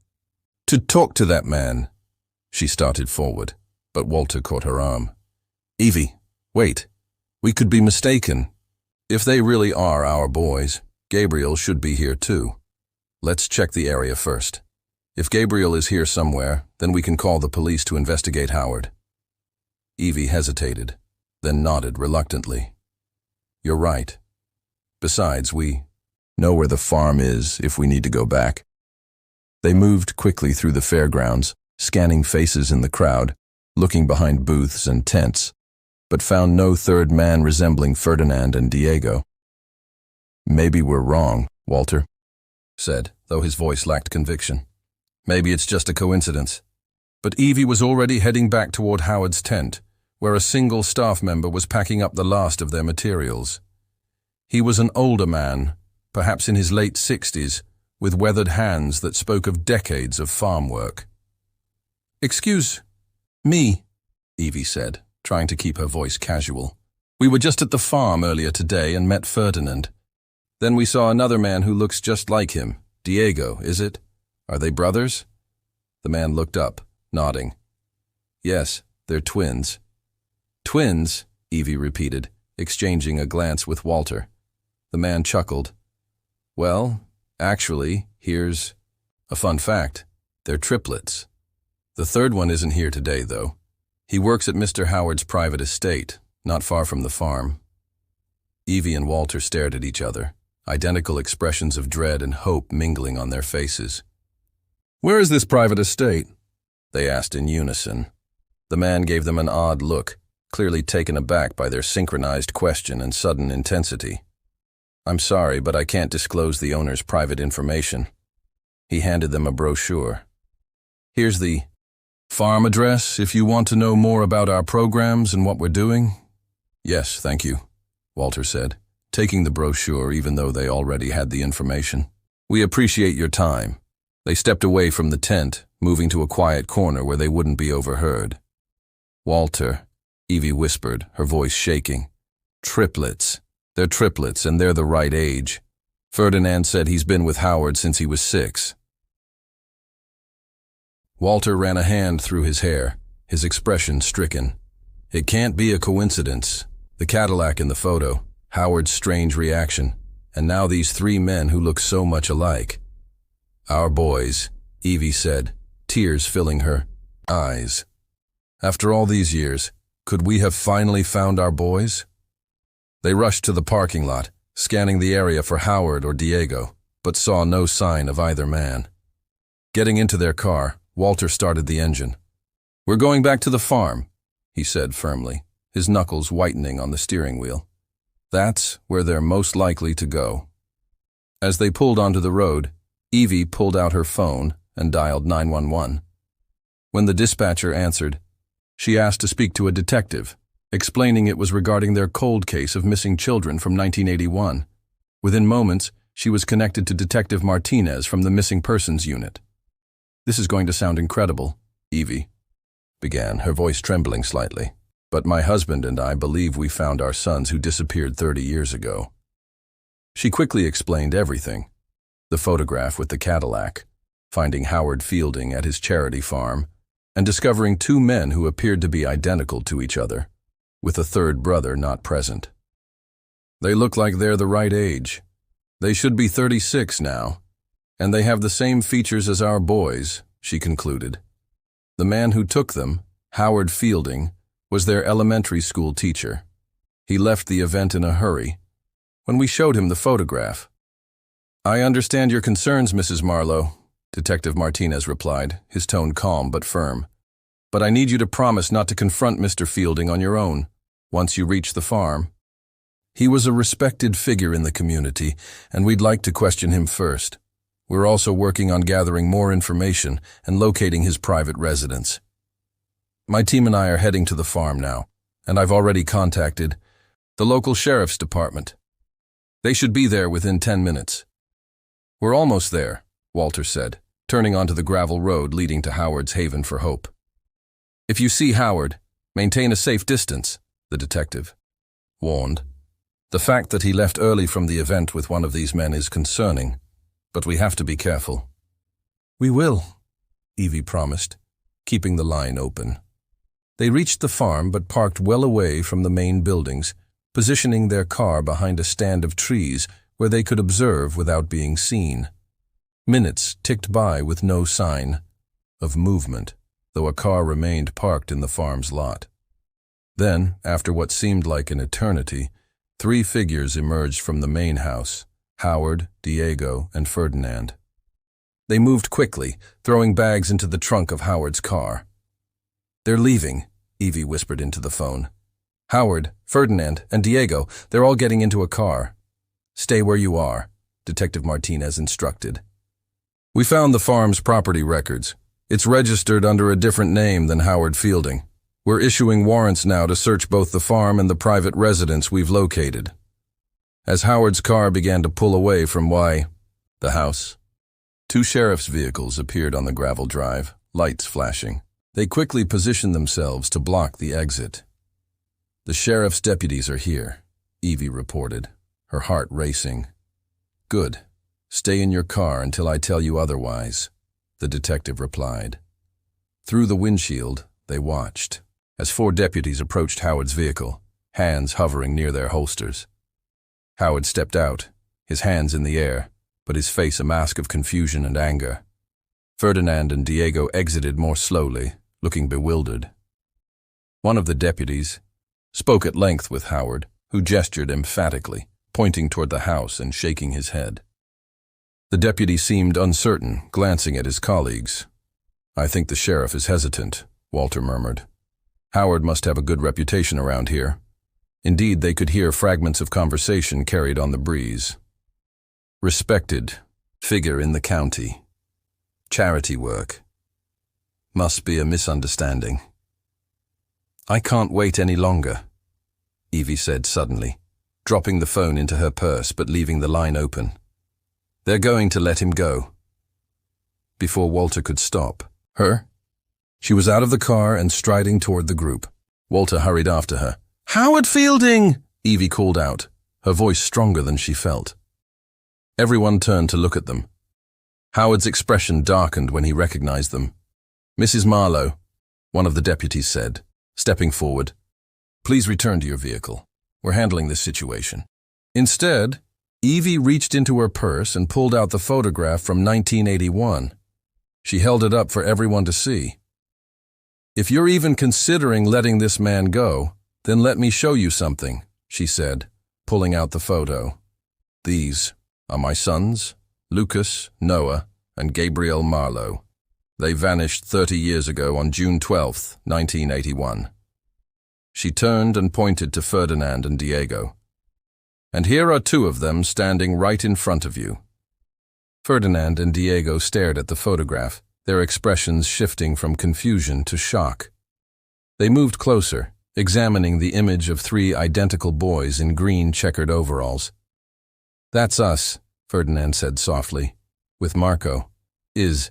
to talk to that man." She started forward, but Walter caught her arm. "Evie, wait. We could be mistaken. If they really are our boys, Gabriel should be here too. Let's check the area first. If Gabriel is here somewhere, then we can call the police to investigate Howard." Evie hesitated, then nodded reluctantly. "You're right. Besides, we know where the farm is if we need to go back." They moved quickly through the fairgrounds, scanning faces in the crowd, looking behind booths and tents, but found no third man resembling Ferdinand and Diego. "Maybe we're wrong," Walter said, though his voice lacked conviction. "Maybe it's just a coincidence." But Evie was already heading back toward Howard's tent, where a single staff member was packing up the last of their materials. He was an older man, perhaps in his late 60s, with weathered hands that spoke of decades of farm work. "Excuse me," Evie said, trying to keep her voice casual. "We were just at the farm earlier today and met Ferdinand. Then we saw another man who looks just like him. Diego, is it? Are they brothers?" The man looked up, nodding. "Yes, they're twins." "Twins?" Evie repeated, exchanging a glance with Walter. The man chuckled. "Well, actually, here's a fun fact. They're triplets. The third one isn't here today, though. He works at Mr. Howard's private estate, not far from the farm." Evie and Walter stared at each other, identical expressions of dread and hope mingling on their faces. "Where is this private estate?" they asked in unison. The man gave them an odd look, clearly taken aback by their synchronized question and sudden intensity. "I'm sorry, but I can't disclose the owner's private information." He handed them a brochure. "Here's the farm address if you want to know more about our programs and what we're doing." "Yes, thank you," Walter said, taking the brochure even though they already had the information. "We appreciate your time." They stepped away from the tent, moving to a quiet corner where they wouldn't be overheard. "Walter," Evie whispered, her voice shaking. "Triplets. They're triplets, and they're the right age. Ferdinand said he's been with Howard since he was 6. Walter ran a hand through his hair, his expression stricken. It can't be a coincidence. The Cadillac in the photo, Howard's strange reaction, and now these 3 men who look so much alike. "Our boys," Evie said, tears filling her eyes. "After all these years, could we have finally found our boys?" They rushed to the parking lot, scanning the area for Howard or Diego, but saw no sign of either man. Getting into their car, Walter started the engine. "We're going back to the farm," he said firmly, his knuckles whitening on the steering wheel. "That's where they're most likely to go." As they pulled onto the road, Evie pulled out her phone and dialed 911. When the dispatcher answered, she asked to speak to a detective, explaining it was regarding their cold case of missing children from 1981. Within moments, she was connected to Detective Martinez from the Missing Persons Unit. "This is going to sound incredible," Evie began, her voice trembling slightly. but my husband and I believe we found our sons who disappeared 30 years ago." She quickly explained everything. The photograph with the Cadillac, finding Howard Fielding at his charity farm, and discovering two men who appeared to be identical to each other, with a third brother not present. "They look like they're the right age. They should be 36 now, and they have the same features as our boys," she concluded. The man who took them, Howard Fielding, was their elementary school teacher. He left the event in a hurry. When we showed him the photograph, "I understand your concerns, Mrs. Marlo," Detective Martinez replied, his tone calm but firm. "But I need you to promise not to confront Mr. Fielding on your own, once you reach the farm. He was a respected figure in the community, and we'd like to question him first. We're also working on gathering more information and locating his private residence. My team and I are heading to the farm now, and I've already contacted the local sheriff's department. They should be there within 10 minutes. "We're almost there," Walter said, turning onto the gravel road leading to Howard's Haven for Hope. "If you see Howard, maintain a safe distance," the detective warned. "The fact that he left early from the event with one of these men is concerning, but we have to be careful." "We will," Evie promised, keeping the line open. They reached the farm but parked well away from the main buildings, positioning their car behind a stand of trees where they could observe without being seen. Minutes ticked by with no sign of movement, though a car remained parked in the farm's lot. Then, after what seemed like an eternity, 3 figures emerged from the main house: Howard, Diego, and Ferdinand. They moved quickly, throwing bags into the trunk of Howard's car. "They're leaving," Evie whispered into the phone. "Howard, Ferdinand, and Diego, they're all getting into a car." "Stay where you are," Detective Martinez instructed. "We found the farm's property records. It's registered under a different name than Howard Fielding. We're issuing warrants now to search both the farm and the private residence we've located." As Howard's car began to pull away from the house, 2 sheriff's vehicles appeared on the gravel drive, lights flashing. They quickly positioned themselves to block the exit. "The sheriff's deputies are here," Evie reported, her heart racing. "Good. Stay in your car until I tell you otherwise," the detective replied. Through the windshield, they watched as 4 deputies approached Howard's vehicle, hands hovering near their holsters. Howard stepped out, his hands in the air, but his face a mask of confusion and anger. Ferdinand and Diego exited more slowly, looking bewildered. One of the deputies spoke at length with Howard, who gestured emphatically, pointing toward the house and shaking his head. The deputy seemed uncertain, glancing at his colleagues. "I think the sheriff is hesitant," Walter murmured. "Howard must have a good reputation around here." Indeed, they could hear fragments of conversation carried on the breeze. "Respected figure in the county. Charity work. Must be a misunderstanding." "I can't wait any longer," Evie said suddenly, dropping the phone into her purse but leaving the line open. "They're going to let him go." Before Walter could stop her, she was out of the car and striding toward the group. Walter hurried after her. "Howard Fielding!" Evie called out, her voice stronger than she felt. Everyone turned to look at them. Howard's expression darkened when he recognized them. "Mrs. Marlo," one of the deputies said, stepping forward, "please return to your vehicle. We're handling this situation." Instead, Evie reached into her purse and pulled out the photograph from 1981. She held it up for everyone to see. "If you're even considering letting this man go, then let me show you something," she said, pulling out the photo. "These are my sons, Lucas, Noah, and Gabriel Marlo. They vanished 30 years ago on June 12, 1981. She turned and pointed to Ferdinand and Diego. "And here are 2 of them standing right in front of you." Ferdinand and Diego stared at the photograph, their expressions shifting from confusion to shock. They moved closer, examining the image of 3 identical boys in green checkered overalls. "That's us," Ferdinand said softly, "with Marco. Is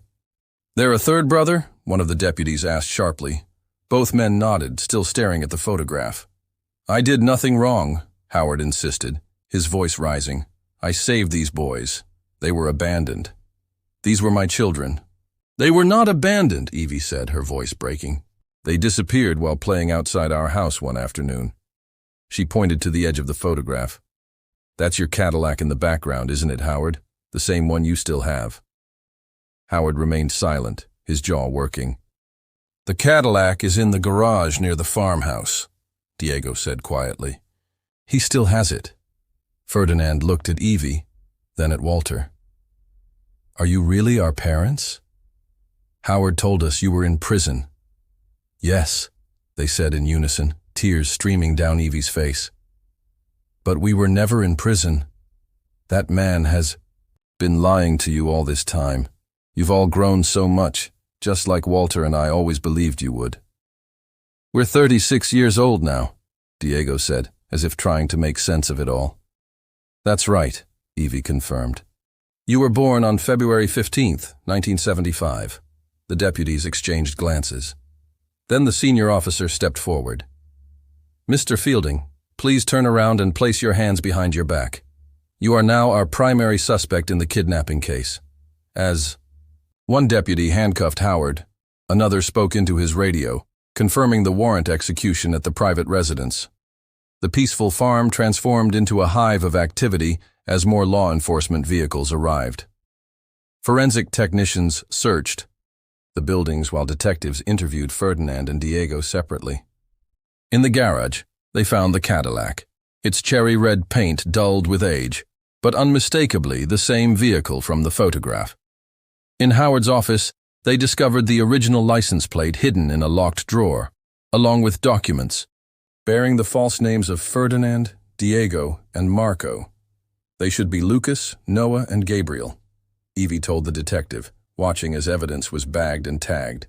there a third brother?" one of the deputies asked sharply, Both men nodded, still staring at the photograph. "I did nothing wrong," Howard insisted, his voice rising. "I saved these boys. They were abandoned. These were my children." "They were not abandoned," Evie said, her voice breaking. "They disappeared while playing outside our house one afternoon." She pointed to the edge of the photograph. "That's your Cadillac in the background, isn't it, Howard? The same one you still have." Howard remained silent, his jaw working. "The Cadillac is in the garage near the farmhouse," Diego said quietly. "He still has it." Ferdinand looked at Evie, then at Walter. "Are you really our parents? Howard told us you were in prison." "Yes," they said in unison, tears streaming down Evie's face. "But we were never in prison. That man has been lying to you all this time. You've all grown so much, just like Walter and I always believed you would." "We're 36 years old now," Diego said, as if trying to make sense of it all. "That's right," Evie confirmed. "You were born on February 15th, 1975. The deputies exchanged glances. Then the senior officer stepped forward. "Mr. Fielding, please turn around and place your hands behind your back. You are now our primary suspect in the kidnapping case." As one deputy handcuffed Howard, another spoke into his radio, confirming the warrant execution at the private residence. The peaceful farm transformed into a hive of activity as more law enforcement vehicles arrived. Forensic technicians searched the buildings while detectives interviewed Ferdinand and Diego separately. In the garage, they found the Cadillac, its cherry red paint dulled with age, but unmistakably the same vehicle from the photograph. In Howard's office, they discovered the original license plate hidden in a locked drawer, along with documents bearing the false names of Ferdinand, Diego, and Marco. They should be Lucas, Noah, and Gabriel, Evie told the detective, watching as evidence was bagged and tagged.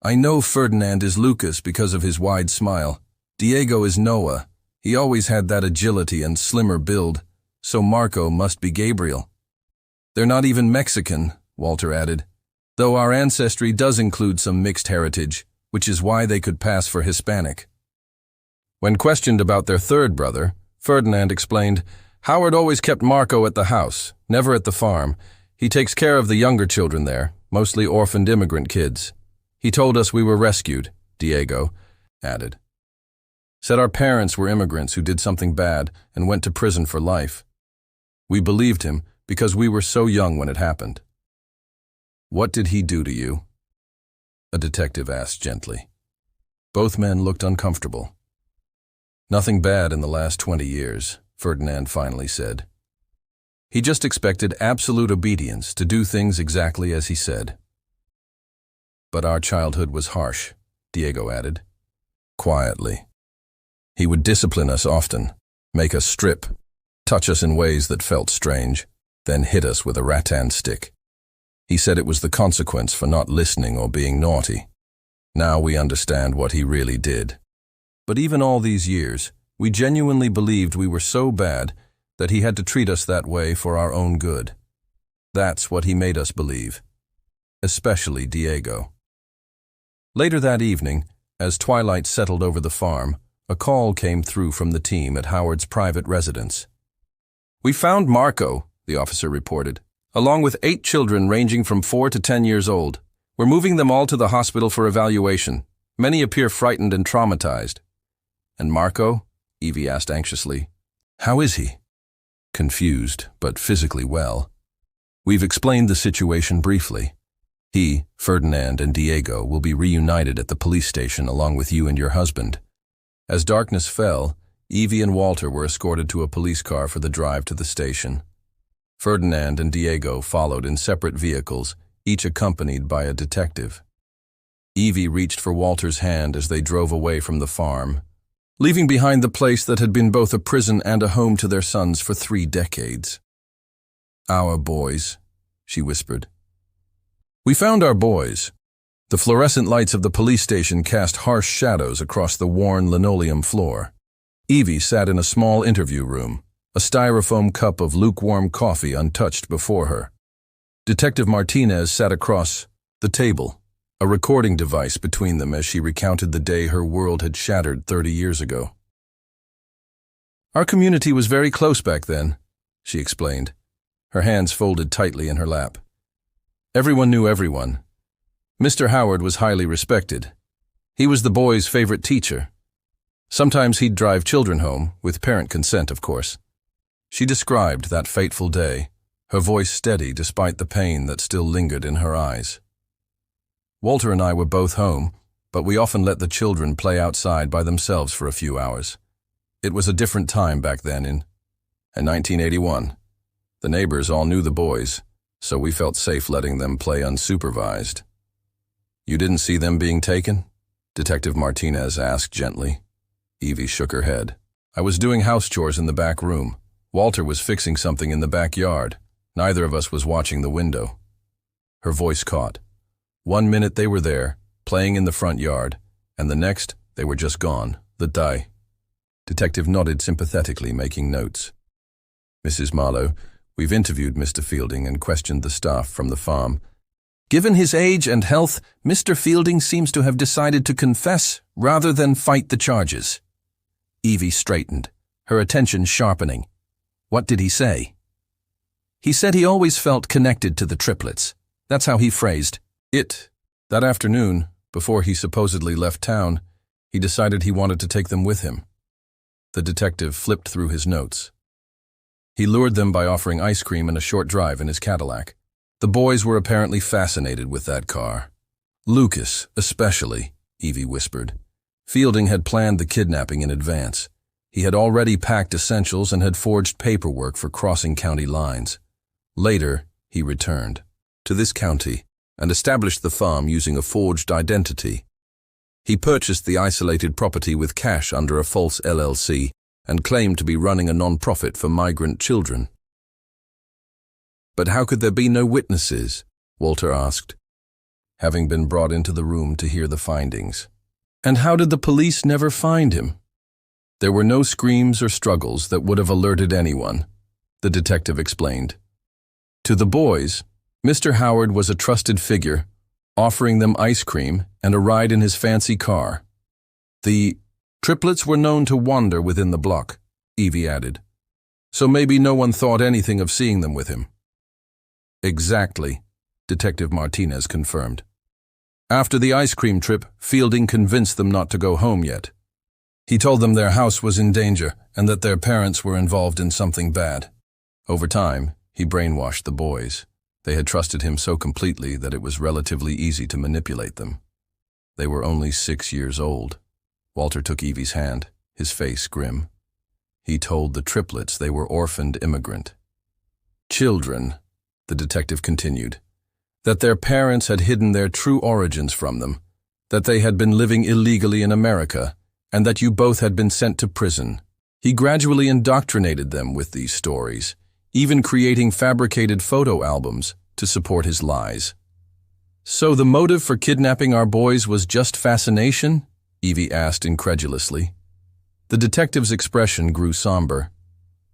"I know Ferdinand is Lucas because of his wide smile. Diego is Noah. He always had that agility and slimmer build, so Marco must be Gabriel. They're not even Mexican," Walter added, "though our ancestry does include some mixed heritage, which is why they could pass for Hispanic." When questioned about their third brother, Ferdinand explained, "Howard always kept Marco at the house, never at the farm. He takes care of the younger children there, mostly orphaned immigrant kids. He told us we were rescued," Diego added. "Said our parents were immigrants who did something bad and went to prison for life. We believed him because we were so young when it happened." "What did he do to you?" a detective asked gently. Both men looked uncomfortable. "Nothing bad in the last 20 years, Ferdinand finally said. He just expected absolute obedience to do things exactly as he said. "But our childhood was harsh," Diego added, quietly. "He would discipline us often, make us strip, touch us in ways that felt strange, then hit us with a rattan stick. He said it was the consequence for not listening or being naughty. Now we understand what he really did. But even all these years, we genuinely believed we were so bad that he had to treat us that way for our own good. That's what he made us believe. Especially Diego." Later that evening, as twilight settled over the farm, a call came through from the team at Howard's private residence. "We found Marco," the officer reported, "along with 8 children ranging from 4 to 10 years old. We're moving them all to the hospital for evaluation. Many appear frightened and traumatized." "And Marco?" Evie asked anxiously. "How is he?" "Confused, but physically well. We've explained the situation briefly. He, Ferdinand, and Diego will be reunited at the police station along with you and your husband." As darkness fell, Evie and Walter were escorted to a police car for the drive to the station. Ferdinand and Diego followed in separate vehicles, each accompanied by a detective. Evie reached for Walter's hand as they drove away from the farm, leaving behind the place that had been both a prison and a home to their sons for 3 decades. "Our boys," she whispered. "We found our boys." The fluorescent lights of the police station cast harsh shadows across the worn linoleum floor. Evie sat in a small interview room, a styrofoam cup of lukewarm coffee untouched before her. Detective Martinez sat across the table, a recording device between them as she recounted the day her world had shattered 30 years ago. "Our community was very close back then," she explained, her hands folded tightly in her lap. "Everyone knew everyone. Mr. Howard was highly respected. He was the boys' favorite teacher. Sometimes he'd drive children home, with parent consent, of course." She described that fateful day, her voice steady despite the pain that still lingered in her eyes. "Walter and I were both home, but we often let the children play outside by themselves for a few hours. It was a different time back then in 1981. The neighbors all knew the boys, so we felt safe letting them play unsupervised." "You didn't see them being taken?" Detective Martinez asked gently. Evie shook her head. "I was doing house chores in the back room. Walter was fixing something in the backyard. Neither of us was watching the window." Her voice caught. 1 minute they were there, playing in the front yard, and the next they were just gone. The die. Detective nodded sympathetically, making notes. "Mrs. Marlo, we've interviewed Mr. Fielding and questioned the staff from the farm. Given his age and health, Mr. Fielding seems to have decided to confess rather than fight the charges." Evie straightened, her attention sharpening. "What did he say?" "He said he always felt connected to the triplets. That's how he phrased it. That afternoon, before he supposedly left town, he decided he wanted to take them with him." The detective flipped through his notes. "He lured them by offering ice cream and a short drive in his Cadillac. The boys were apparently fascinated with that car. Lucas, especially," Evie whispered. "Fielding had planned the kidnapping in advance. He had already packed essentials and had forged paperwork for crossing county lines. Later, he returned to this county and established the farm using a forged identity. He purchased the isolated property with cash under a false LLC and claimed to be running a non-profit for migrant children." "But how could there be no witnesses?" Walter asked, having been brought into the room to hear the findings. "And how did the police never find him?" "There were no screams or struggles that would have alerted anyone," the detective explained. "To the boys, Mr. Howard was a trusted figure, offering them ice cream and a ride in his fancy car. The triplets were known to wander within the block," Evie added. "So maybe no one thought anything of seeing them with him." "Exactly," Detective Martinez confirmed. "After the ice cream trip, Fielding convinced them not to go home yet. He told them their house was in danger and that their parents were involved in something bad. Over time, he brainwashed the boys. They had trusted him so completely that it was relatively easy to manipulate them. They were only 6 years old." Walter took Evie's hand, his face grim. "He told the triplets they were orphaned immigrant children," the detective continued, "that their parents had hidden their true origins from them, that they had been living illegally in America, and that you both had been sent to prison. He gradually indoctrinated them with these stories, even creating fabricated photo albums to support his lies." "So the motive for kidnapping our boys was just fascination?" Evie asked incredulously. The detective's expression grew somber.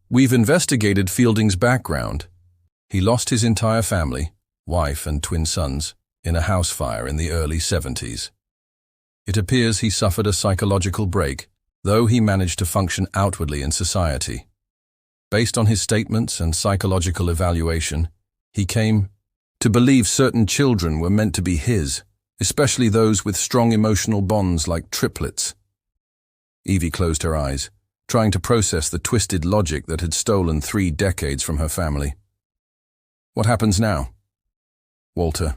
"We've investigated Fielding's background. He lost his entire family, wife and twin sons, in a house fire in the early 70s. It appears he suffered a psychological break, though he managed to function outwardly in society. Based on his statements and psychological evaluation, he came to believe certain children were meant to be his, especially those with strong emotional bonds like triplets." Evie closed her eyes, trying to process the twisted logic that had stolen 3 decades from her family. "What happens now?" Walter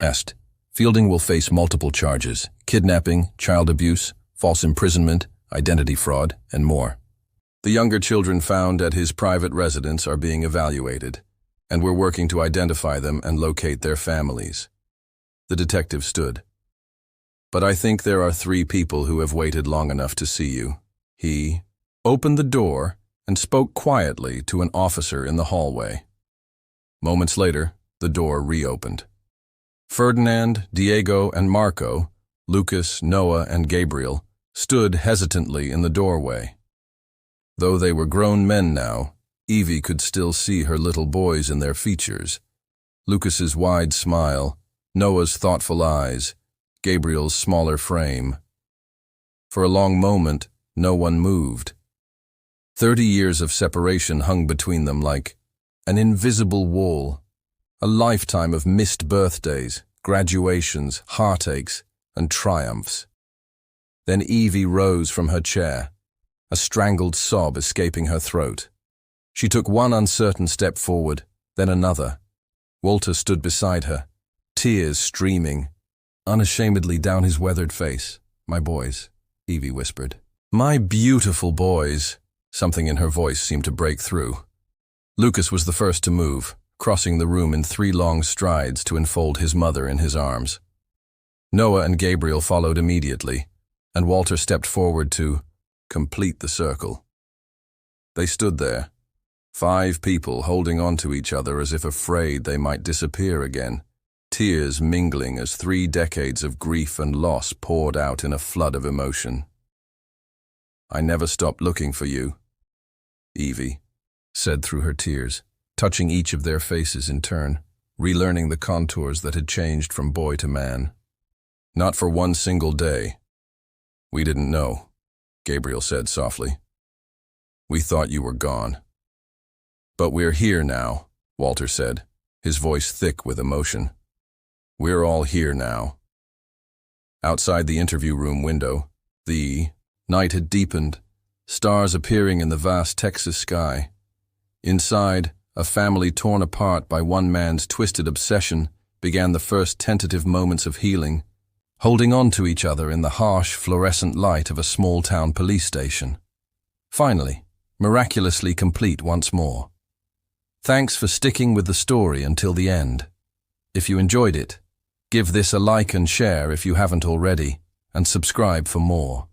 asked. "Fielding will face multiple charges: kidnapping, child abuse, false imprisonment, identity fraud, and more. The younger children found at his private residence are being evaluated, and we're working to identify them and locate their families." The detective stood. "But I think there are 3 people who have waited long enough to see you." He opened the door and spoke quietly to an officer in the hallway. Moments later, the door reopened. Ferdinand, Diego, and Marco, Lucas, Noah, and Gabriel, stood hesitantly in the doorway. Though they were grown men now, Evie could still see her little boys in their features. Lucas's wide smile, Noah's thoughtful eyes, Gabriel's smaller frame. For a long moment, no one moved. 30 years of separation hung between them like an invisible wall, a lifetime of missed birthdays, graduations, heartaches, and triumphs. Then Evie rose from her chair, a strangled sob escaping her throat. She took one uncertain step forward, then another. Walter stood beside her, tears streaming unashamedly down his weathered face. "My boys," Evie whispered. "My beautiful boys." Something in her voice seemed to break through. Lucas was the first to move, crossing the room in 3 long strides to enfold his mother in his arms. Noah and Gabriel followed immediately, and Walter stepped forward to complete the circle. They stood there, 5 people holding on to each other as if afraid they might disappear again, tears mingling as 3 decades of grief and loss poured out in a flood of emotion. "I never stopped looking for you," Evie said through her tears, touching each of their faces in turn, relearning the contours that had changed from boy to man. "Not for one single day." "We didn't know," Gabriel said softly. "We thought you were gone." "But we're here now," Walter said, his voice thick with emotion. "We're all here now." Outside the interview room window, the night had deepened, stars appearing in the vast Texas sky. Inside, a family torn apart by one man's twisted obsession began the first tentative moments of healing, holding on to each other in the harsh, fluorescent light of a small-town police station. Finally, miraculously complete once more. Thanks for sticking with the story until the end. If you enjoyed it, give this a like and share if you haven't already, and subscribe for more.